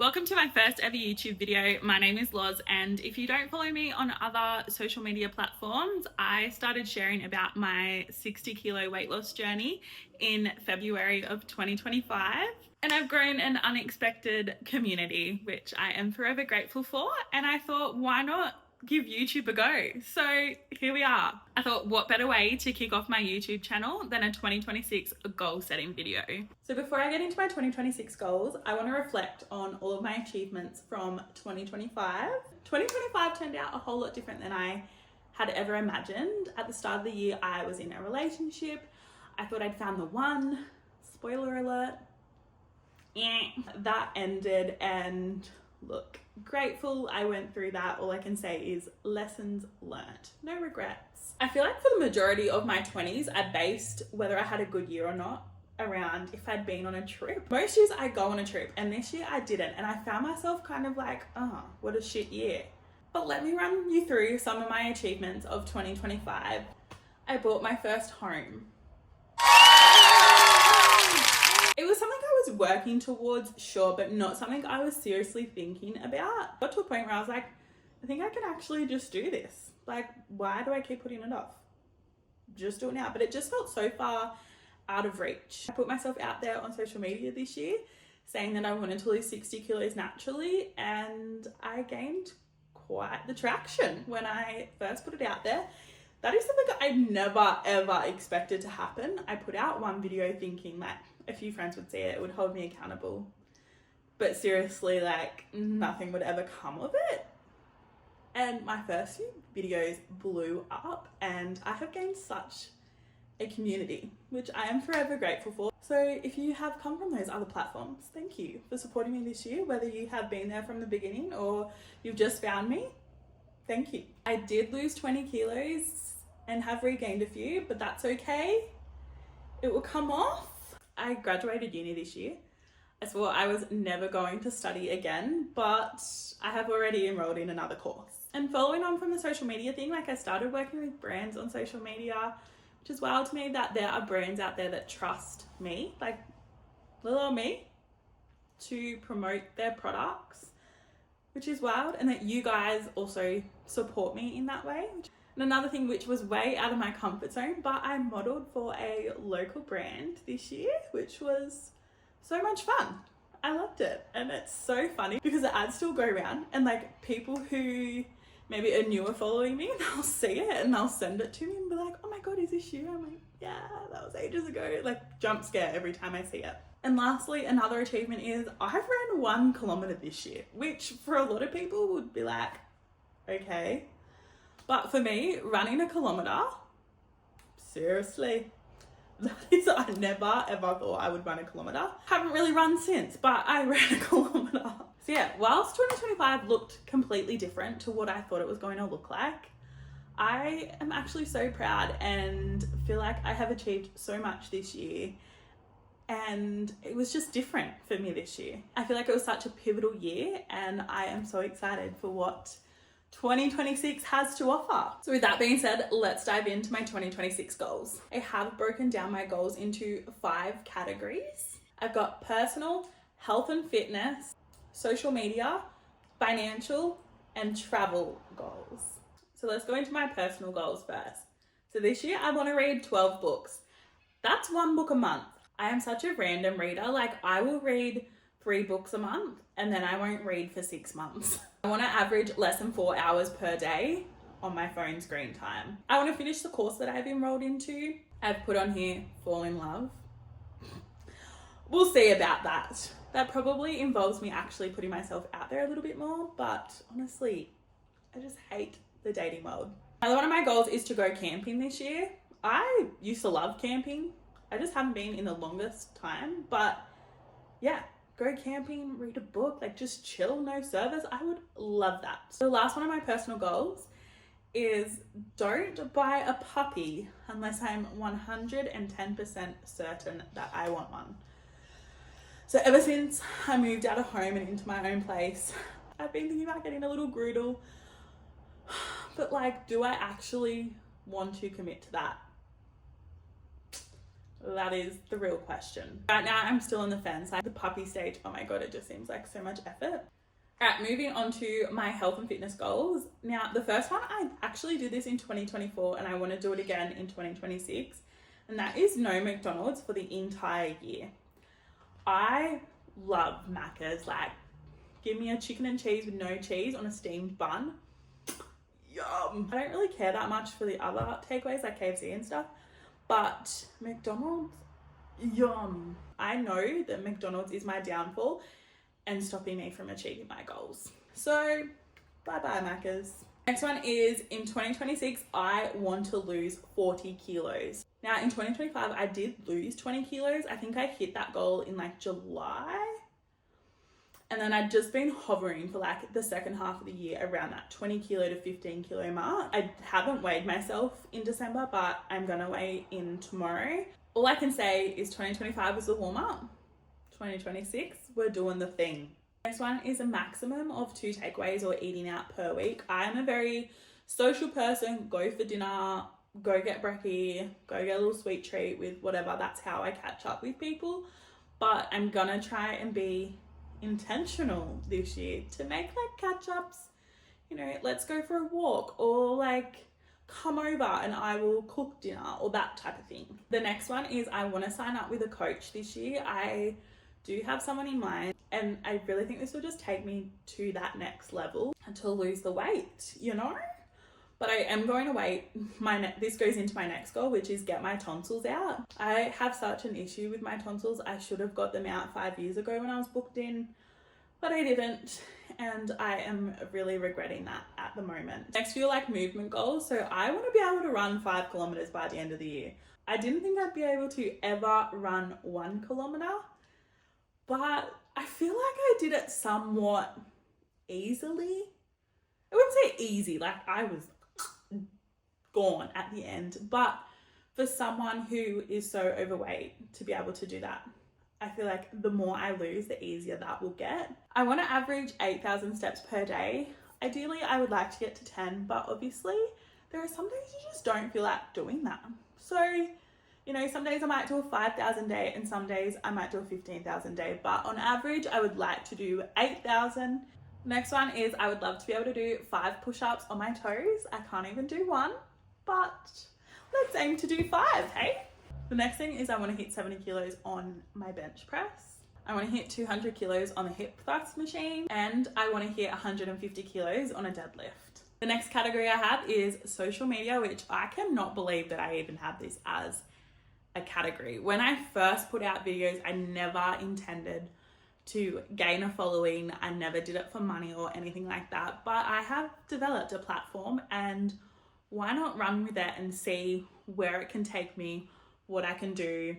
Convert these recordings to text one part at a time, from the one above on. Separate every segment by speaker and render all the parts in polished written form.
Speaker 1: Welcome to my first ever YouTube video. My name is Loz, and if you don't follow me on other social media platforms, I started sharing about my 60 kilo weight loss journey in February of 2025. And I've grown an unexpected community, which I am forever grateful for. And I thought, why not give YouTube a go? So here we are. I thought, what better way to kick off my YouTube channel than a 2026 goal setting video? So before I get into my 2026 goals, I want to reflect on all of my achievements from 2025. 2025 turned out a whole lot different than I had ever imagined. At the start of the year, I was in a relationship. I thought I'd found the one. Spoiler alert. That ended, and look, grateful I went through that. All I can say is lessons learnt, no regrets. I feel like for the majority of my 20s, I based whether I had a good year or not around if I'd been on a trip. Most years I go on a trip, and this year I didn't, and I found myself kind of like, oh, what a shit year. But let me run you through some of my achievements of 2025. I bought my first home. It was something I was working towards, sure, but not something I was seriously thinking about. Got to a point where I was like, I think I can actually just do this. Like, why do I keep putting it off? Just do it now. But it just felt so far out of reach. I put myself out there on social media this year saying that I wanted to lose 60 kilos naturally, and I gained quite the traction when I first put it out there. That is something I never ever expected to happen. I put out one video thinking like a few friends would see it, it would hold me accountable. But seriously, like nothing would ever come of it. And my first few videos blew up, and I have gained such a community, which I am forever grateful for. So if you have come from those other platforms, thank you for supporting me this year, whether you have been there from the beginning or you've just found me. Thank you. I did lose 20 kilos and have regained a few, but that's okay. It will come off. I graduated uni this year. I swore I was never going to study again, but I have already enrolled in another course. And following on from the social media thing, like I started working with brands on social media, which is wild to me that there are brands out there that trust me, like little old me, to promote their products, which is wild, and that you guys also support me in that way. And another thing which was way out of my comfort zone, but I modeled for a local brand this year, which was so much fun. I loved it. And it's so funny because the ads still go around, and like people who maybe are newer following me, they'll see it and they'll send it to me and be like, oh my God, is this you? I'm like, yeah, that was ages ago. Like jump scare every time I see it. And lastly, another achievement is I've ran 1 kilometer this year, which for a lot of people would be like, okay. But for me, running a kilometer, seriously, that is, I never ever thought I would run a kilometer. Haven't really run since, but I ran a kilometer. So yeah, whilst 2025 looked completely different to what I thought it was going to look like, I am actually so proud and feel like I have achieved so much this year. And it was just different for me this year. I feel like it was such a pivotal year, and I am so excited for what 2026 has to offer. So with that being said, let's dive into my 2026 goals. I have broken down my goals into 5 categories. I've got personal, health and fitness, social media, financial, and travel goals. So let's go into my personal goals first. So this year I want to read 12 books. That's 1 book a month. I am such a random reader. Like I will read 3 books a month and then I won't read for 6 months. I want to average less than 4 hours per day on my phone screen time. I want to finish the course that I've enrolled into. I've put on here, fall in love. We'll see about that. That probably involves me actually putting myself out there a little bit more, but honestly, I just hate the dating world. Another one of my goals is to go camping this year. I used to love camping. I just haven't been in the longest time, but yeah, go camping, read a book, like just chill, no service. I would love that. So the last one of my personal goals is don't buy a puppy unless I'm 110% certain that I want one. So ever since I moved out of home and into my own place, I've been thinking about getting a little Groodle, but like, do I actually want to commit to that? That is the real question. Right now, I'm still on the fence. Like the puppy stage, oh my God, it just seems like so much effort. All right, moving on to my health and fitness goals. Now, the first one, I actually did this in 2024 and I want to do it again in 2026. And that is no McDonald's for the entire year. I love Macca's. Like, give me a chicken and cheese with no cheese on a steamed bun. Yum. I don't really care that much for the other takeaways like KFC and stuff, but McDonald's, yum. I know that McDonald's is my downfall and stopping me from achieving my goals. So bye-bye Macca's. Next one is in 2026, I want to lose 40 kilos. Now in 2025, I did lose 20 kilos. I think I hit that goal in like July. And then I'd just been hovering for like the second half of the year around that 20 kilo to 15 kilo mark. I haven't weighed myself in December, but I'm gonna weigh in tomorrow. All I can say is 2025 was the warm-up. 2026, we're doing the thing. Next one is a maximum of 2 takeaways or eating out per week. I am a very social person. Go for dinner, go get brekkie, go get a little sweet treat with whatever. That's how I catch up with people. But I'm gonna try and be intentional this year to make like catch-ups. You know, let's go for a walk, or like come over and I will cook dinner, or that type of thing. The next one is I want to sign up with a coach this year. I do have someone in mind and I really think this will just take me to that next level and to lose the weight, you know? But I am going to wait. This goes into my next goal, which is get my tonsils out. I have such an issue with my tonsils. I should have got them out 5 years ago when I was booked in, but I didn't. And I am really regretting that at the moment. Next few like movement goals. So I want to be able to run 5 kilometers by the end of the year. I didn't think I'd be able to ever run 1 kilometer, but I feel like I did it somewhat easily. I wouldn't say easy, like I was gone at the end, but for someone who is so overweight to be able to do that, I feel like the more I lose, the easier that will get. I want to average 8,000 steps per day. Ideally, I would like to get to 10, but obviously there are some days you just don't feel like doing that. So, you know, some days I might do a 5,000 day and some days I might do a 15,000 day, but on average, I would like to do 8,000. Next one is I would love to be able to do 5 push-ups on my toes. I can't even do 1, but let's aim to do 5, hey? The next thing is I want to hit 70 kilos on my bench press. I want to hit 200 kilos on the hip thrust machine, and I want to hit 150 kilos on a deadlift. The next category I have is social media, which I cannot believe that I even have this as a category. When I first put out videos, I never intended to gain a following. I never did it for money or anything like that, but I have developed a platform, and why not run with it and see where it can take me, what I can do,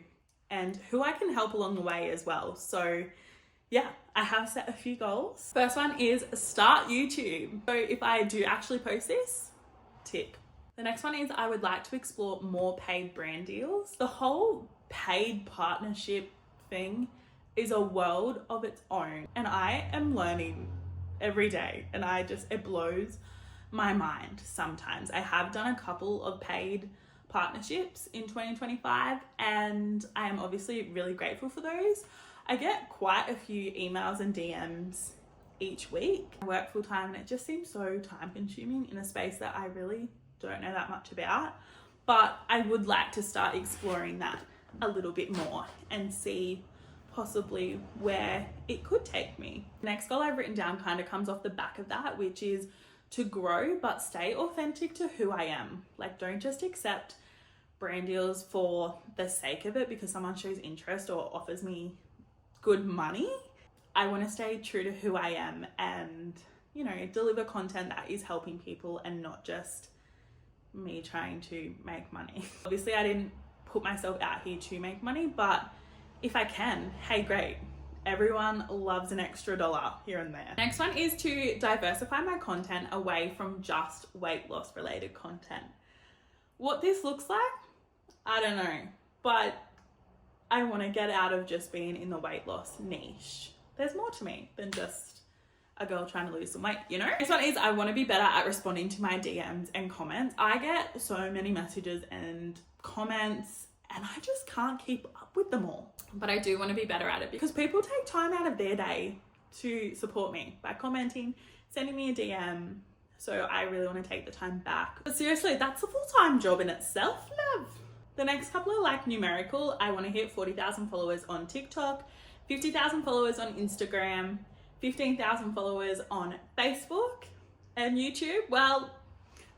Speaker 1: and who I can help along the way as well. So yeah, I have set a few goals. First one is start YouTube. So if I do actually post this, tick. The next one is I would like to explore more paid brand deals. The whole paid partnership thing is a world of its own, and I am learning every day, and it blows my mind sometimes. I have done a couple of paid partnerships in 2025 and I am obviously really grateful for those. I get quite a few emails and DMs each week. I work full time and it just seems so time consuming in a space that I really don't know that much about, but I would like to start exploring that a little bit more and see possibly where it could take me. The next goal I've written down kind of comes off the back of that, which is to grow but stay authentic to who I am. Like, don't just accept brand deals for the sake of it because someone shows interest or offers me good money. I want to stay true to who I am and, you know, deliver content that is helping people and not just me trying to make money. Obviously, I didn't put myself out here to make money, but if I can, hey, great. Everyone loves an extra dollar here and there. Next one is to diversify my content away from just weight loss related content. What this looks like, I don't know, but I want to get out of just being in the weight loss niche. There's more to me than just a girl trying to lose some weight, you know? Next one is I want to be better at responding to my DMs and comments. I get so many messages and comments and I just can't keep up with them all. But I do want to be better at it because people take time out of their day to support me by commenting, sending me a DM. So I really want to take the time back. But seriously, that's a full-time job in itself, love. The next couple are like numerical. I want to hit 40,000 followers on TikTok, 50,000 followers on Instagram, 15,000 followers on Facebook, and YouTube. Well,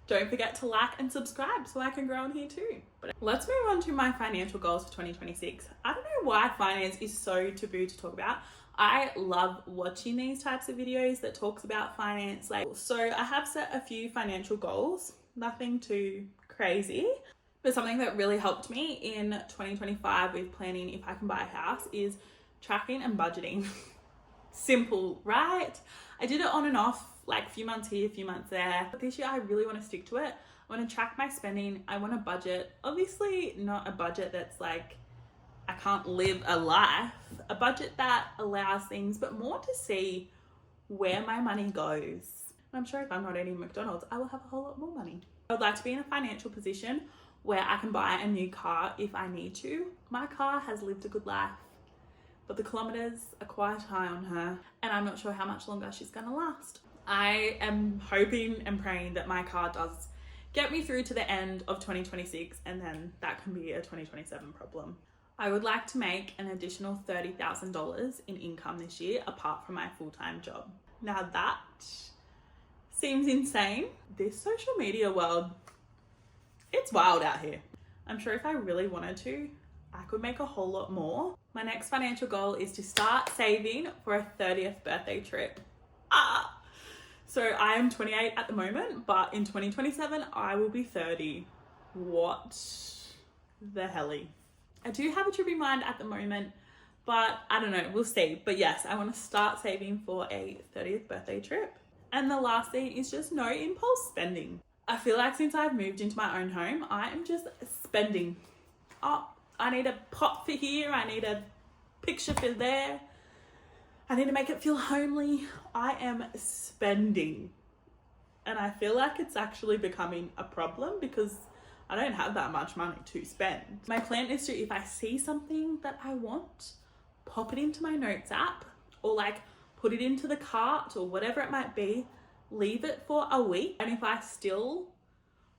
Speaker 1: don't forget to like and subscribe so I can grow on here too. But let's move on to my financial goals for 2026. I don't know why finance is so taboo to talk about. I love watching these types of videos that talks about finance. So I have set a few financial goals, nothing too crazy, but something that really helped me in 2025 with planning if I can buy a house is tracking and budgeting. Simple, right? I did it on and off, like a few months here, a few months there. But this year I really want to stick to it. I want to track my spending. I want a budget. Obviously not a budget that's like, I can't live a life. A budget that allows things, but more to see where my money goes. I'm sure if I'm not eating McDonald's, I will have a whole lot more money. I would like to be in a financial position where I can buy a new car if I need to. My car has lived a good life, but the kilometers are quite high on her, and I'm not sure how much longer she's gonna last. I am hoping and praying that my car does get me through to the end of 2026, and then that can be a 2027 problem. I would like to make an additional $30,000 in income this year apart from my full-time job. Now that seems insane. This social media world, it's wild out here. I'm sure if I really wanted to, I could make a whole lot more. My next financial goal is to start saving for a 30th birthday trip. So I am 28 at the moment, but in 2027, I will be 30. What the helly? I do have a trip in mind at the moment, but I don't know, we'll see. But yes, I want to start saving for a 30th birthday trip. And the last thing is just no impulse spending. I feel like since I've moved into my own home, I am just spending. Oh, I need a pot for here. I need a picture for there. I need to make it feel homely. I am spending. And I feel like it's actually becoming a problem because I don't have that much money to spend. My plan is to, if I see something that I want, pop it into my notes app or like put it into the cart or whatever it might be, leave it for a week. And if I still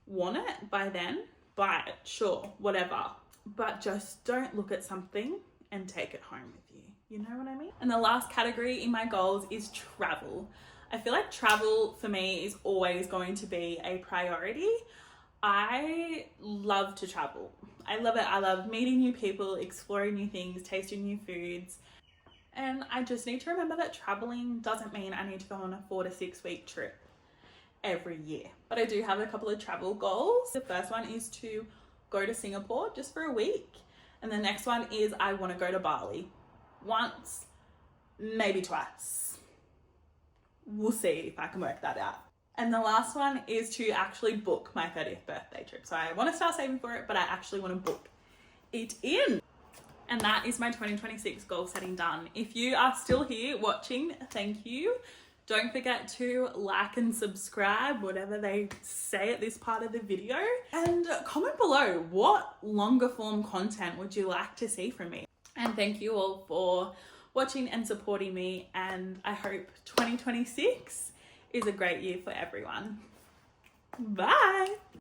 Speaker 1: want it by then, buy it, sure, whatever. But just don't look at something and take it home with you. You know what I mean? And the last category in my goals is travel. I feel like travel for me is always going to be a priority. I love to travel. I love it. I love meeting new people, exploring new things, tasting new foods. And I just need to remember that traveling doesn't mean I need to go on a 4 to 6 week trip every year. But I do have a couple of travel goals. The first one is to go to Singapore just for a week. And the next one is I want to go to Bali once, maybe twice. We'll see if I can work that out. And the last one is to actually book my 30th birthday trip. So I want to start saving for it, but I actually want to book it in. And that is my 2026 goal setting done. If you are still here watching, thank you. Don't forget to like and subscribe, whatever they say at this part of the video. And comment below, what longer form content would you like to see from me? And thank you all for watching and supporting me. And I hope 2026 is a great year for everyone. Bye.